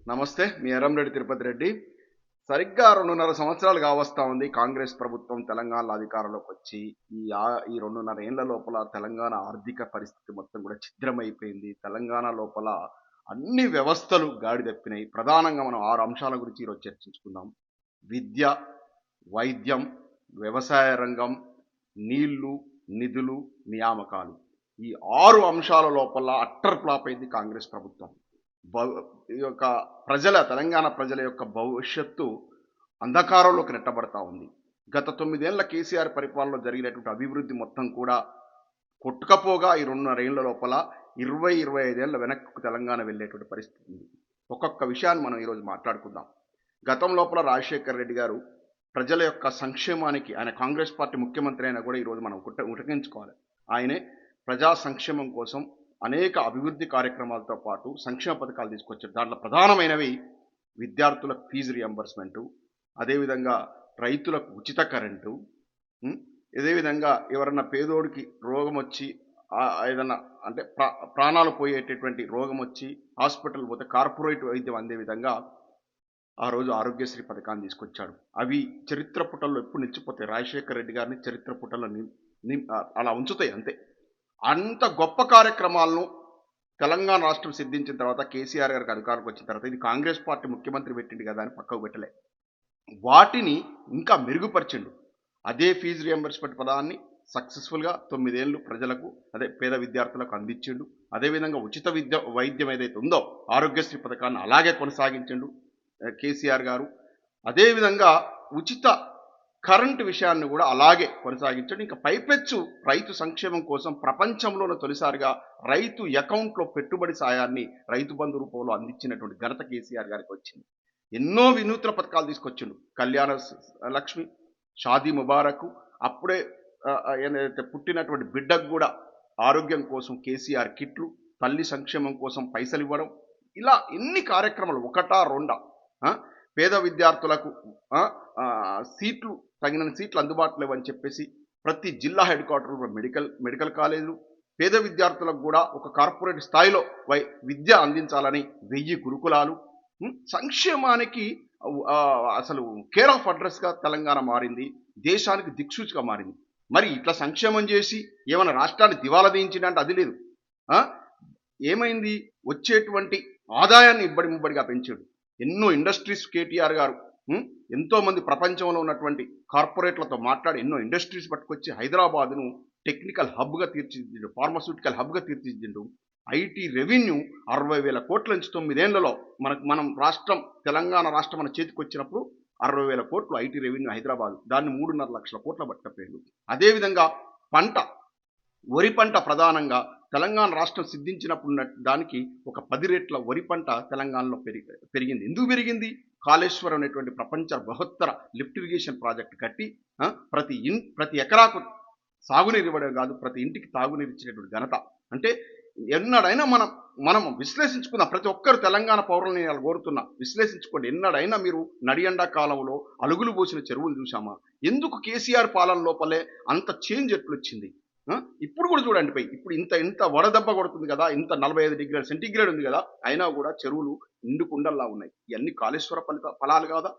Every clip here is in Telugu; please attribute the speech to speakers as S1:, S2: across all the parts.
S1: నమస్తే. మీ ఎర్రంరెడ్డి తిరుపతి రెడ్డి. సరిగ్గా 2.5 సంవత్సరాలు కావస్తా ఉంది కాంగ్రెస్ ప్రభుత్వం తెలంగాణలో అధికారంలోకి వచ్చి. ఈ 2.5 ఏండ్ల లోపల తెలంగాణ ఆర్థిక పరిస్థితి మొత్తం కూడా ఛిద్రమైపోయింది. తెలంగాణ లోపల అన్ని వ్యవస్థలు గాడి తప్పినాయి. ప్రధానంగా మనం 6 అంశాల గురించి ఈరోజు చర్చించుకుందాం. విద్య, వైద్యం, వ్యవసాయ రంగం, నీళ్లు, నిధులు, నియామకాలు. ఈ 6 అంశాల లోపల అట్టర్ ఫ్లాప్ అయింది కాంగ్రెస్ ప్రభుత్వం. ఈ యొక్క తెలంగాణ ప్రజల యొక్క భవిష్యత్తు అంధకారంలోకి నెట్టబడతా ఉంది. గత 9 ఏళ్ల కేసీఆర్ పరిపాలనలో జరిగినటువంటి అభివృద్ధి మొత్తం కూడా కొట్టుకపోగా ఈ 2.5 ఏళ్ల లోపల 25 ఏళ్ల వెనక్కు తెలంగాణ వెళ్ళేటువంటి పరిస్థితి ఉంది. ఒక్కొక్క విషయాన్ని మనం ఈరోజు మాట్లాడుకుందాం. గతం లోపల రాజశేఖర్ రెడ్డి గారు ప్రజల యొక్క సంక్షేమానికి, ఆయన కాంగ్రెస్ పార్టీ ముఖ్యమంత్రి అయినా కూడా ఈరోజు మనం ఉటకించుకోవాలి. ఆయనే ప్రజా సంక్షేమం కోసం అనేక అభివృద్ధి కార్యక్రమాలతో పాటు సంక్షేమ పథకాలు తీసుకొచ్చారు. దాంట్లో ప్రధానమైనవి విద్యార్థులకు ఫీజు రియంబర్స్మెంటు, అదేవిధంగా రైతులకు ఉచిత కరెంటు, అదేవిధంగా ఎవరన్నా పేదోడికి రోగం వచ్చి ఏదన్నా అంటే ప్రాణాలు పోయేటటువంటి రోగం వచ్చి హాస్పిటల్ పోతే కార్పొరేట్ వైద్యం అందే విధంగా ఆ రోజు ఆరోగ్యశ్రీ పథకాన్ని తీసుకొచ్చాడు. అవి చరిత్ర పుటల్లో ఎప్పుడు నిలిచిపోతాయి. రాజశేఖర్ రెడ్డి గారిని చరిత్ర పుటల్లో అలా ఉంచుతాయి అంతే. అంత గొప్ప కార్యక్రమాలను తెలంగాణ రాష్ట్రం సిద్ధించిన తర్వాత, కేసీఆర్ గారికి అధికారంలోకి వచ్చిన తర్వాత, ఇది కాంగ్రెస్ పార్టీ ముఖ్యమంత్రి పెట్టింది కదా అని పక్కకు పెట్టలే, వాటిని ఇంకా మెరుగుపరిచిండు. అదే ఫీజు రియంబర్స్మెంట్ పదాన్ని సక్సెస్ఫుల్గా 9 ఏళ్ళు ప్రజలకు, అదే పేద విద్యార్థులకు అందించిండు. అదేవిధంగా ఉచిత వైద్యం ఏదైతే ఉందో ఆరోగ్యశ్రీ పథకాన్ని అలాగే కొనసాగించిండు కేసీఆర్ గారు. అదేవిధంగా ఉచిత కరెంటు విషయాన్ని కూడా అలాగే కొనసాగించండి. ఇంకా పైపెచ్చు రైతు సంక్షేమం కోసం ప్రపంచంలోనే తొలిసారిగా రైతు అకౌంట్లో పెట్టుబడి సాయాన్ని రైతు బంధు రూపంలో అందించినటువంటి ఘనత కేసీఆర్ గారికి వచ్చింది. ఎన్నో వినూత్న పథకాలు తీసుకొచ్చిండు. కళ్యాణ లక్ష్మి, షాదీ ముబారక్, అప్పుడే ఏదైతే పుట్టినటువంటి బిడ్డకు కూడా ఆరోగ్యం కోసం కేసీఆర్ కిట్లు, తల్లి సంక్షేమం కోసం పైసలు ఇవ్వడం, ఇలా ఎన్ని కార్యక్రమాలు, ఒకటా రెండా. పేద విద్యార్థులకు సీట్లు, తగిన సీట్లు అందుబాటులో లేవని చెప్పేసి ప్రతి జిల్లా హెడ్ క్వార్టర్ మెడికల్ కాలేజీలు, పేద విద్యార్థులకు కూడా ఒక కార్పొరేట్ స్థాయిలో విద్య అందించాలని 1000 గురుకులాలు, సంక్షేమానికి అసలు కేర్ ఆఫ్ అడ్రస్గా తెలంగాణ మారింది. దేశానికి దిక్సూచిగా మారింది. మరి ఇట్లా సంక్షేమం చేసి ఏమైనా రాష్ట్రాన్ని దివాలా తీయించిందంటే అది లేదు. ఏమైంది? వచ్చేటువంటి ఆదాయాన్ని ముబ్బడిగా పెంచాడు. ఎన్నో ఇండస్ట్రీస్ కేటీఆర్ గారు ఎంతో మంది ప్రపంచంలో ఉన్నటువంటి కార్పొరేట్లతో మాట్లాడి ఎన్నో ఇండస్ట్రీస్ పట్టుకొచ్చి హైదరాబాద్ను టెక్నికల్ హబ్గా తీర్చిదిద్దిండు, ఫార్మాస్యూటికల్ హబ్గా తీర్చిదిద్దిండు. ఐటీ రెవెన్యూ 60,000 కోట్ల నుంచి 9 ఏళ్లలో మనం రాష్ట్రం, తెలంగాణ రాష్ట్రం మన చేతికి వచ్చినప్పుడు 60,000 కోట్లు ఐటీ రెవెన్యూ హైదరాబాద్, దాన్ని 3.5 లక్షల కోట్ల పట్టకపోయాడు. అదేవిధంగా వరి పంట ప్రధానంగా తెలంగాణ రాష్ట్రం సిద్ధించినప్పుడు దానికి ఒక 10 రెట్ల వరి పంట తెలంగాణలో పెరిగింది. ఎందుకు పెరిగింది? కాళేశ్వరం అనేటువంటి ప్రపంచ బృహత్తర లిఫ్ట్ ఇరిగేషన్ ప్రాజెక్ట్ కట్టి ప్రతి ఎకరాకు సాగునీరు ఇవ్వడం కాదు, ప్రతి ఇంటికి తాగునీరు ఇచ్చినటువంటి ఘనత. అంటే ఎన్నడైనా మనం విశ్లేషించుకుందాం. ప్రతి ఒక్కరు తెలంగాణ పౌరులని కోరుతున్నా, విశ్లేషించుకోండి. ఎన్నడైనా మీరు నడియండా కాలంలో అలుగులు పోసిన చెరువులు చూసామా? ఎందుకు కేసీఆర్ పాలన లోపలే అంత చేంజ్ ఎట్లొచ్చింది? ఇప్పుడు కూడా చూడండి, ఇప్పుడు ఇంత వడదెబ్బ కొడుతుంది కదా, ఇంత 45 డిగ్రీల సెంటీగ్రేడ్ ఉంది కదా, అయినా కూడా చెరువులు నిండుకుండల్లా ఉన్నాయి. ఇవన్నీ కాళేశ్వర ఫలాలు కాదా?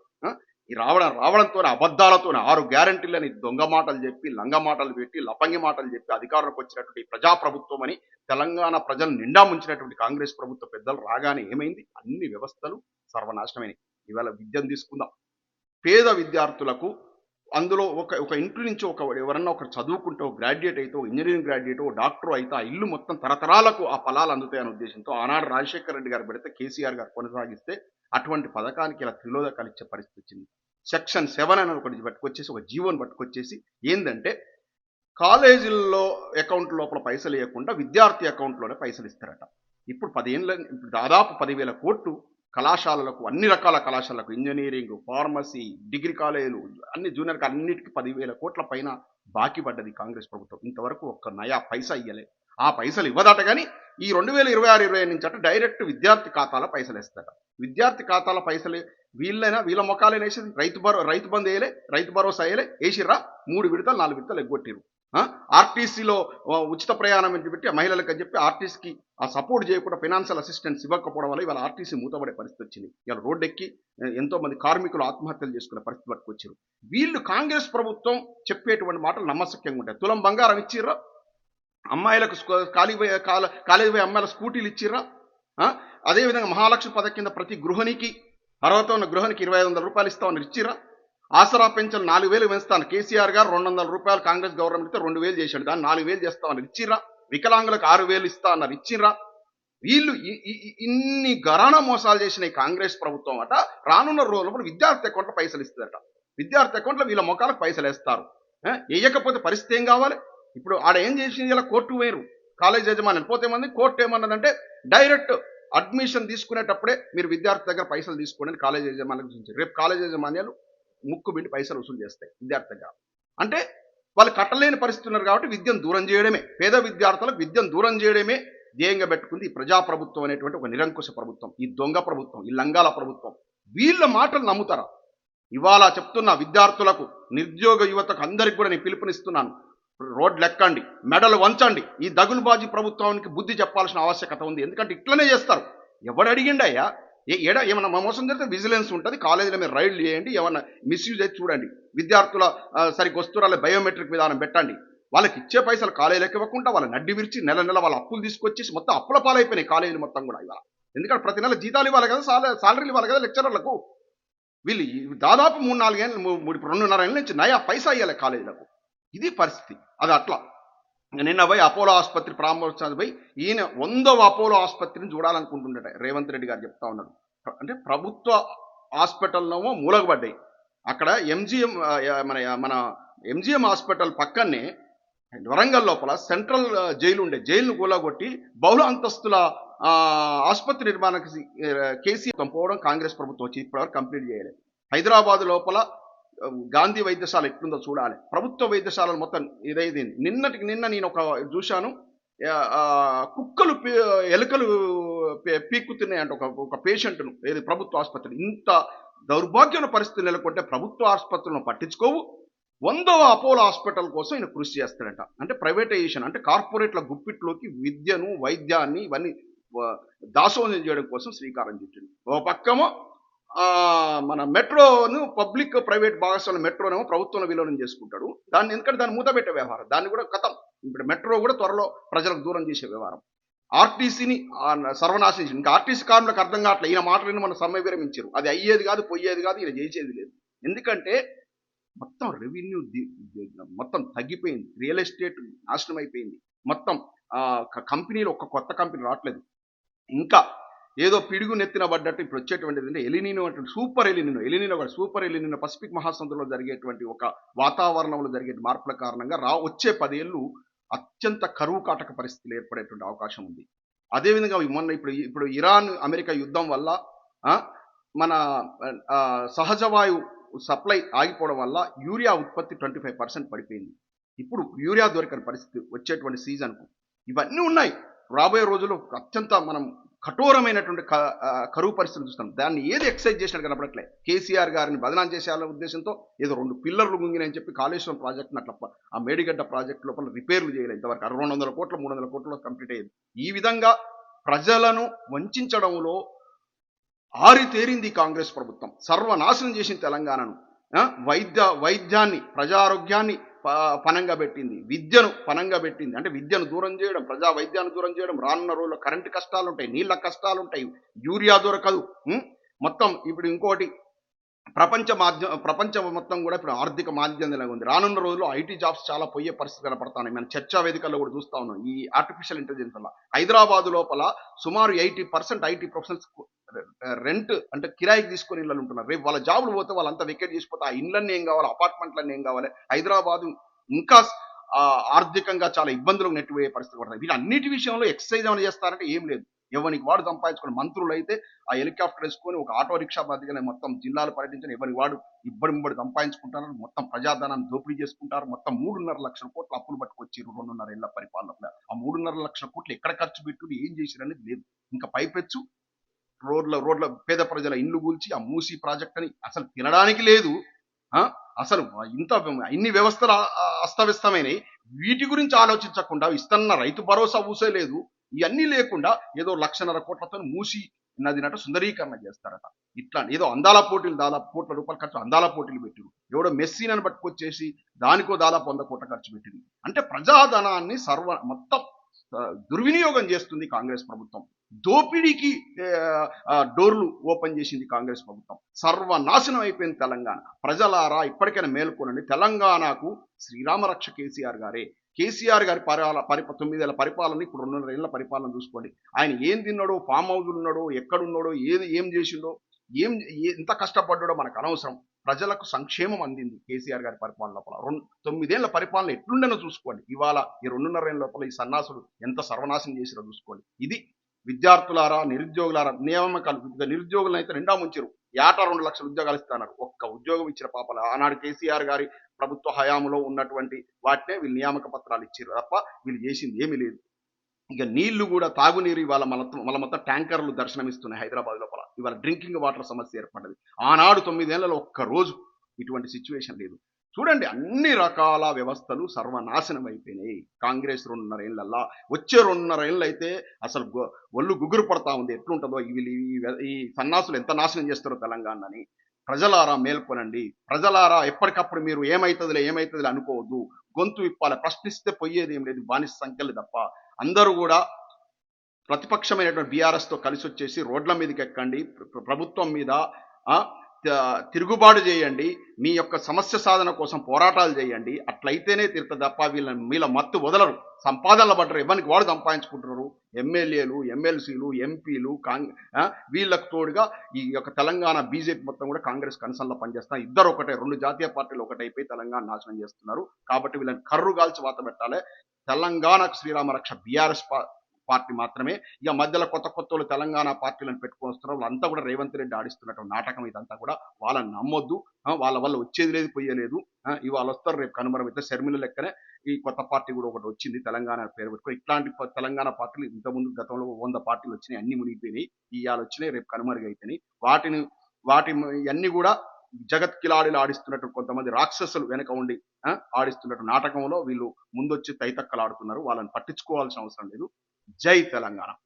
S1: ఈ రావడంతో అబద్ధాలతో 6 గ్యారంటీలని దొంగ మాటలు చెప్పి, లంగ మాటలు పెట్టి, లపంగి మాటలు చెప్పి అధికారంలోకి వచ్చినటువంటి ప్రజాప్రభుత్వం అని తెలంగాణ ప్రజలు నిండా ముంచినటువంటి కాంగ్రెస్ ప్రభుత్వ పెద్దలు రాగానే ఏమైంది? అన్ని వ్యవస్థలు సర్వనాశనమైనవి. ఇవాళ విద్యను తీసుకుందాం. పేద విద్యార్థులకు అందులో ఒక ఇంటి నుంచి ఎవరన్నా ఒకరు చదువుకుంటే, గ్రాడ్యుయేట్ అయితే, ఇంజనీరింగ్ గ్రాడ్యుయేట్, డాక్టర్ అయితే ఆ ఇల్లు మొత్తం తరతరాలకు ఆ ఫలాలు అందుతాయనే ఉద్దేశంతో ఆనాడు రాజశేఖర రెడ్డి గారు పెడితే కేసీఆర్ గారు కొనసాగిస్తే అటువంటి పథకానికి ఇలా త్రిలోదకాలు ఇచ్చే పరిస్థితి వచ్చింది. సెక్షన్ 7 అని ఒకటి పట్టుకొచ్చేసి, ఒక జీవోని పట్టుకొచ్చేసి ఏంటంటే కాలేజీల్లో అకౌంట్ లోపల పైసలు వేయకుండా విద్యార్థి అకౌంట్లోనే పైసలు ఇస్తారట. ఇప్పుడు దాదాపు 10,000 కోట్లు కళాశాలలకు, అన్ని రకాల కళాశాలకు, ఇంజనీరింగ్, ఫార్మసీ, డిగ్రీ కాలేజీలు, అన్ని జూనియర్కి అన్నిటికీ 10,000 కోట్ల పైన బాకీ పడ్డది కాంగ్రెస్ ప్రభుత్వం. ఇంతవరకు ఒక్క నయా పైసా ఇయ్యలే. ఆ పైసలు ఇవ్వదట. కానీ ఈ 2026-27 నుంచి అట డైరెక్ట్ విద్యార్థి ఖాతాలో పైసలు వేస్తారట. విద్యార్థి ఖాతాల పైసలు వీళ్ళ మొఖాలైనా వేసి రైతు బంధు వేయలే, రైతు భరోసా వేయలే, వేసిర్రా 3 విడతలు 4 విడతలు ఎగ్గొట్టిరు. ఆర్టీసీలో ఉచిత ప్రయాణం అని చెప్పి మహిళలకు అని చెప్పి ఆర్టీసీకి ఆ సపోర్ట్ చేయకుండా ఫైనాన్షియల్ అసిస్టెన్స్ ఇవ్వకపోవడం వల్ల ఇవాళ ఆర్టీసీ మూతపడే పరిస్థితి వచ్చింది. ఇవాళ రోడ్డెక్కి ఎంతో మంది కార్మికులు ఆత్మహత్యలు చేసుకునే పరిస్థితి పట్టుకొచ్చారు. వీళ్ళు కాంగ్రెస్ ప్రభుత్వం చెప్పేటువంటి మాటలు నమ్మశక్యంగా ఉంటాయి. తులం బంగారం ఇచ్చిర్రా, అమ్మాయిలకు కాలేజీ పోయే అమ్మాయిల స్కూటీలు ఇచ్చిర్రా, అదేవిధంగా మహాలక్ష్మి పథకం కింద ప్రతి గృహిణికి అర్హత ఉన్న గృహానికి 2500 రూపాయలు ఇస్తామని ఇచ్చిర్రా, ఆసరా పెన్షన్ 4000 పెంచుతాను కేసీఆర్ గారు 200 రూపాయలు కాంగ్రెస్ గవర్నమెంట్ ఇస్తే 2000 చేశాడు, దాన్ని 4000 చేస్తామని ఇచ్చిర్రా, వికలాంగులకు 6000 ఇస్తా అన్నారు ఇచ్చిర్రా. వీళ్ళు ఇన్ని గరాణ మోసాలు చేసిన ఈ కాంగ్రెస్ ప్రభుత్వం అట రానున్న రోజుల్లో విద్యార్థి అకౌంట్లో పైసలు ఇస్తుందట. విద్యార్థి అకౌంట్లో వీళ్ళ మొక్కలకు పైసలు వేస్తారు. వేయకపోతే పరిస్థితి ఏం కావాలి? ఇప్పుడు ఆడ ఏం చేసింది, ఇలా కోర్టు వేరు కాలేజ్ యజమాని పోతే మంది కోర్టు ఏమన్నదంటే డైరెక్ట్ అడ్మిషన్ తీసుకునేటప్పుడే మీరు విద్యార్థి దగ్గర పైసలు తీసుకోండి కాలేజ్ యజమాని గురించి. రేపు కాలేజ్ యజమాన్యాలు ముక్కు బిండి పైసలు వసూలు చేస్తాయి విద్యార్థి దగ్గర. అంటే వాళ్ళు కట్టలేని పరిస్థితి ఉన్నారు కాబట్టి విద్యను దూరం చేయడమే, పేద విద్యార్థులకు విద్యను దూరం చేయడమే ధ్యేయంగా పెట్టుకుంది ఈ ప్రజాప్రభుత్వం అనేటువంటి ఒక నిరంకుశ ప్రభుత్వం, ఈ దొంగ ప్రభుత్వం, ఈ లంగాల ప్రభుత్వం. వీళ్ళ మాటలు నమ్ముతారా? ఇవాళ చెప్తున్న విద్యార్థులకు, నిరుద్యోగ యువతకు అందరికి కూడా నేను పిలుపునిస్తున్నాను. రోడ్లు ఎక్కండి, మెడలు వంచండి. ఈ దగులుబాజీ ప్రభుత్వానికి బుద్ధి చెప్పాల్సిన ఆవశ్యకత ఉంది. ఎందుకంటే ఇట్లనే చేస్తారు. ఎవడు అడిగిండయ్యా? ఏమన్నా మోసం జరిగితే విజిలెన్స్ ఉంటుంది, కాలేజీలో మీరు రైడ్లు చేయండి, ఏమన్నా మిస్యూజ్ అయితే చూడండి, విద్యార్థుల సరిగ్గా వస్తువుల బయోమెట్రిక్ విధానం పెట్టండి. వాళ్ళకి ఇచ్చే పైసలు కాలేజీలకు ఇవ్వకుండా వాళ్ళ నడ్డి విరిచి నెల నెల వాళ్ళ అప్పులు తీసుకొచ్చేసి మొత్తం అప్పుల పాలైపోయినాయి కాలేజీలు మొత్తం కూడా ఇవాళ. ఎందుకంటే ప్రతి నెల జీతాలు ఇవ్వాలి కదా, సాలరీలు ఇవ్వాలి కదా లెక్చరర్లకు. వీళ్ళు దాదాపు 3-4 ఏళ్ళు 2.5 ఏళ్ళ నుంచి నయా పైసా ఇవ్వాలి కాలేజీలకు. ఇది పరిస్థితి. అది అట్లా. నిన్న పోయి అపోలో ఆసుపత్రి ప్రారంభోత్సవానికి పోయి ఈయన 100వ అపోలో ఆసుపత్రిని చూడాలనుకుంటుండట రేవంత్ రెడ్డి గారు చెప్తా ఉన్నాడు. అంటే ప్రభుత్వ హాస్పిటల్లో మూలగబడ్డాయి. అక్కడ ఎంజిఎం మన ఎంజిఎం హాస్పిటల్ పక్కనే వరంగల్ లోపల సెంట్రల్ జైలు ఉండే, జైలును కూలగొట్టి బహుళ అంతస్తుల ఆసుపత్రి నిర్మాణానికి కేసీఆర్ పోవడం కాంగ్రెస్ ప్రభుత్వం వచ్చి ఇప్పటివరకు కంప్లీట్ చేయలేదు. హైదరాబాద్ లోపల గాంధీ వైద్యశాల ఎట్లుందో చూడాలి. ప్రభుత్వ వైద్యశాలలు మొత్తం ఇదైంది. నిన్న నేను ఒక చూశాను, కుక్కలు ఎలుకలు పీక్కుతున్నాయంట ఒక పేషెంట్ను, ఏది ప్రభుత్వ ఆసుపత్రి. ఇంత దౌర్భాగ్యమైన పరిస్థితులు నెలకొంటే ప్రభుత్వ ఆసుపత్రులను పట్టించుకోవు. 100వ అపోలో హాస్పిటల్ కోసం ఈయన కృషి చేస్తాడంట. అంటే ప్రైవేటైజేషన్, అంటే కార్పొరేట్ల గుప్పిట్లోకి విద్యను, వైద్యాన్ని ఇవన్నీ దాసోహం చేయడం కోసం శ్రీకారం చుట్టింది. ఓ పక్కమో మన మెట్రోను పబ్లిక్ ప్రైవేట్ భాగస్వామ్య మెట్రోనేమో ప్రభుత్వంలో విలీనం చేసుకుంటాడు. దాన్ని ఎందుకంటే దాన్ని మూతపెట్టే వ్యవహారం, దాన్ని కూడా కథం. ఇప్పుడు మెట్రో కూడా త్వరలో ప్రజలకు దూరం చేసే వ్యవహారం. ఆర్టీసీని సర్వనాశనం చేసి, ఇంకా ఆర్టీసీ కార్మికులకు అర్థం కావట్లేదు. ఈయన మాటలను మన సమ్మె విరమించారు. అది అయ్యేది కాదు, పోయేది కాదు, ఈయన చేసేది లేదు. ఎందుకంటే మొత్తం రెవెన్యూ మొత్తం తగ్గిపోయింది, రియల్ ఎస్టేట్ నాశనం అయిపోయింది, మొత్తం కంపెనీలు ఒక్క కొత్త కంపెనీ రావట్లేదు. ఇంకా ఏదో పిడుగు నెత్తిన పడ్డట్టు ఇప్పుడు వచ్చేటువంటిది అంటే ఎలినినో అంటే సూపర్ ఎలినినో కూడా సూపర్ ఎలినినో పసిఫిక్ మహాసముద్రంలో జరిగేటువంటి ఒక వాతావరణంలో జరిగే మార్పుల కారణంగా వచ్చే 10 ఏళ్ళు అత్యంత కరువు కాటక పరిస్థితులు ఏర్పడేటువంటి అవకాశం ఉంది. అదేవిధంగా మొన్న ఇప్పుడు ఇరాన్ అమెరికా యుద్ధం వల్ల మన సహజ వాయువు సప్లై ఆగిపోవడం వల్ల యూరియా ఉత్పత్తి 25% పడిపోయింది. ఇప్పుడు యూరియా దొరకని పరిస్థితి వచ్చేటువంటి సీజన్కు. ఇవన్నీ ఉన్నాయి. రాబోయే రోజుల్లో అత్యంత మనం కఠోరమైనటువంటి కరువు పరిస్థితులు చూస్తాం. దాన్ని ఏది ఎక్సైజ్ చేసినట్టు కనపడట్లే. కేసీఆర్ గారిని బదనాం చేసేయాలనే ఉద్దేశంతో ఏదో 2 పిల్లర్లు గుంగినని చెప్పి కాళేశ్వరం ప్రాజెక్టును అట్లా ఆ మేడిగడ్డ ప్రాజెక్టు లోపల రిపేర్లు చేయలేదు. ఇంతవరకు 200 కోట్ల 300 కోట్ల కంప్లీట్ అయ్యేది. ఈ విధంగా ప్రజలను వంచడంలో ఆరితేరింది కాంగ్రెస్ ప్రభుత్వం. సర్వనాశనం చేసింది తెలంగాణను. వైద్యాన్ని, ప్రజారోగ్యాన్ని పనంగా పెట్టింది, విద్యను పనంగా పెట్టింది. అంటే విద్యను దూరం చేయడం, ప్రజా వైద్యాన్ని దూరం చేయడం. రానున్న రోజుల్లో కరెంటు కష్టాలు ఉంటాయి, నీళ్ళ కష్టాలు ఉంటాయి, యూరియా దొరకదు. మొత్తం ఇప్పుడు ఇంకోటి ప్రపంచం మొత్తం కూడా ఇప్పుడు ఆర్థిక మాధ్యమంగా ఉంది. రానున్న రోజుల్లో ఐటీ జాబ్స్ చాలా పోయే పరిస్థితి కనపడతాయి. మనం చర్చా వేదికల్లో కూడా చూస్తా ఉన్నాం. ఈ ఆర్టిఫిషియల్ ఇంటెలిజెన్స్ వల్ల హైదరాబాద్ లోపల సుమారు 80% ఐటీ ప్రొఫెషనల్స్ రెంట్ అంటే కిరాయికి తీసుకొని ఇళ్ళు ఉంటున్నారు. రేపు వాళ్ళ జాబులు పోతే వాళ్ళంతా వికెట్ చేసిపోతే ఆ ఇళ్ళన్నీ ఏం కావాలి, అపార్ట్మెంట్లన్నీ ఏం కావాలి. హైదరాబాద్ ఇంకా ఆర్థికంగా చాలా ఇబ్బందులకు నెట్టిపోయే పరిస్థితి పడుతుంది. వీళ్ళన్నిటి విషయంలో ఎక్సైజ్ ఏమైనా చేస్తారంటే ఏం లేదు. ఎవరికి వాడు సంపాదించుకుని, మంత్రులు అయితే ఆ హెలికాప్టర్ వేసుకొని ఒక ఆటో రిక్షా మాదిరిగానే మొత్తం జిల్లాలు పర్యటించిన ఎవరికి వాడు ఇబ్బడి సంపాదించుకుంటారు. మొత్తం ప్రజాధనాన్ని దోపిడీ చేసుకుంటారు. మొత్తం 3.5 లక్షల కోట్ల అప్పులు పట్టుకొచ్చారు 2.5 ఏళ్ల పరిపాలన. ఆ 3.5 లక్షల కోట్లు ఎక్కడ ఖర్చు పెట్టుకుని ఏం చేశారు అనేది లేదు. ఇంకా పైపెచ్చు రోడ్ల పేద ప్రజల ఇండ్లు కూల్చి ఆ మూసీ ప్రాజెక్ట్ అని అసలు తినడానికి లేదు. అసలు ఇంత ఇన్ని వ్యవస్థలు అస్తవ్యస్తమైనవి. వీటి గురించి ఆలోచించకుండా ఇస్తున్న రైతు భరోసా ఊసే లేదు. ఇవన్నీ లేకుండా ఏదో 1,50,000 కోట్లతో మూసి నదినట్టు సుందరీకరణ చేస్తారట. ఇట్లా ఏదో అందాల పోటీలు దాదాపు కోట్ల రూపాయలు ఖర్చు అందాల పోటీలు పెట్టిరు. ఎవడో మెస్సీనని పట్టుకొచ్చేసి దానికో దాదాపు 100 కోట్ల ఖర్చు పెట్టింది. అంటే ప్రజాధనాన్ని మొత్తం దుర్వినియోగం చేస్తుంది కాంగ్రెస్ ప్రభుత్వం. దోపిడీకి డోర్లు ఓపెన్ చేసింది కాంగ్రెస్ ప్రభుత్వం. సర్వనాశనం అయిపోయింది తెలంగాణ. ప్రజలారా ఇప్పటికైనా మేల్కొనండి. తెలంగాణకు శ్రీరామ రక్ష కేసీఆర్ గారే. కేసీఆర్ గారి 9 ఏళ్ల పరిపాలన, ఇప్పుడు 2.5 ఏళ్ల పరిపాలన చూసుకోండి. ఆయన ఏం తిన్నాడో, ఫామ్ హౌజులు ఉన్నాడో, ఎక్కడున్నాడో, ఏం చేసిండో, ఎంత కష్టపడ్డాడో మనకు అనవసరం. ప్రజలకు సంక్షేమం అందింది కేసీఆర్ గారి పరిపాలన లోపల. 9 ఏళ్ల పరిపాలన ఎట్లుండేనో చూసుకోండి. ఇవాళ ఈ 2.5 ఏళ్ల లోపల ఈ సన్నాసులు ఎంత సర్వనాశనం చేసిరో చూసుకోండి. ఇది విద్యార్థులారా, నిరుద్యోగులారా, నియామకాలు నిరుద్యోగులను అయితే నిండా ముంచారు. ఏటా 2 లక్షల ఉద్యోగాలు ఇస్తున్నారు. ఒక్క ఉద్యోగం ఇచ్చిన పాపల ఆనాడు కేసీఆర్ గారి ప్రభుత్వ హయాంలో ఉన్నటువంటి వాటినే వీళ్ళు నియామక పత్రాలు ఇచ్చారు తప్ప వీళ్ళు చేసింది ఏమీ లేదు. ఇక నీళ్లు కూడా తాగునీరు ఇవాళ మళ్ళీ మొత్తం ట్యాంకర్లు దర్శనమిస్తున్నాయి హైదరాబాద్ లోపల. ఇవాళ డ్రింకింగ్ వాటర్ సమస్య ఏర్పడ్డది. ఆనాడు 9 ఏళ్లలో ఒక్క రోజు ఇటువంటి సిచ్యువేషన్ లేదు. చూడండి, అన్ని రకాల వ్యవస్థలు సర్వనాశనం అయిపోయినాయి కాంగ్రెస్ 2.5 ఏళ్లల్లా. వచ్చే 2.5 ఏళ్ళు అయితే అసలు ఒళ్ళు గుగ్గురు పడతా ఉంది. ఎట్లుంటుందో ఈ సన్నాసులు ఎంత నాశనం చేస్తారో తెలంగాణని. ప్రజలారా మేల్కొనండి. ప్రజలారా ఎప్పటికప్పుడు మీరు ఏమైతుందిలే అనుకోవద్దు. గొంతు విప్పాలి. ప్రశ్నిస్తే పోయేది ఏం లేదు, బానిస సంఖ్యలు తప్ప. అందరూ కూడా ప్రతిపక్షమైనటువంటి బీఆర్ఎస్ తో కలిసి వచ్చేసి రోడ్ల మీదకి ఎక్కండి. ప్రభుత్వం మీద తిరుగుబాటు చేయండి. మీ యొక్క సమస్య సాధన కోసం పోరాటాలు చేయండి. అట్లయితేనే తీరుతుంది తప్ప వీళ్ళ మత్తు వదలరు. సంపాదనలు పడ్డరు, ఎవరికి వాడు సంపాదించుకుంటున్నారు. ఎమ్మెల్యేలు, ఎమ్మెల్సీలు, ఎంపీలు, వీళ్ళకు తోడుగా ఈ యొక్క తెలంగాణ బీజేపీ మొత్తం కూడా కాంగ్రెస్ కన్సర్న్లో పనిచేస్తున్నారు. ఇద్దరు ఒకటే, 2 జాతీయ పార్టీలు ఒకటైపోయి తెలంగాణ నాశనం చేస్తున్నారు. కాబట్టి వీళ్ళని కర్రు గాల్చి వాత పెట్టాలి. తెలంగాణకు శ్రీరామ రక్ష బీఆర్ఎస్ పార్టీ మాత్రమే. ఇక మధ్యలో కొత్త తెలంగాణ పార్టీలను పెట్టుకొని వస్తున్నారు. వాళ్ళంతా కూడా రేవంత్ రెడ్డి ఆడిస్తున్నటువంటి నాటకం ఇదంతా కూడా. వాళ్ళని నమ్మొద్దు. వాళ్ళ వల్ల వచ్చేది లేదు, పోయేలేదు. ఇవాళ వస్తారు, రేపు కనుమరమైతే షర్మిల లెక్కనే ఈ కొత్త పార్టీ కూడా ఒకటి వచ్చింది తెలంగాణ పేరు పెట్టుకొని. ఇట్లాంటి తెలంగాణ పార్టీలు ఇంతకుముందు గతంలో 100 పార్టీలు వచ్చినాయి, అన్ని మునిగిపోయినాయి. ఇవాళ వచ్చినాయి, రేపు కనుమరుగైపోయినాయి. వాటి అన్ని కూడా జగత్ కిలాడిలు ఆడిస్తున్నట్టు కొంతమంది రాక్షసులు వెనక ఉండి ఆడిస్తున్నట్టు నాటకంలో వీళ్ళు ముందొచ్చి తైతక్కలు ఆడుతున్నారు. వాళ్ళని పట్టించుకోవాల్సిన అవసరం లేదు. జై తెలంగాణ.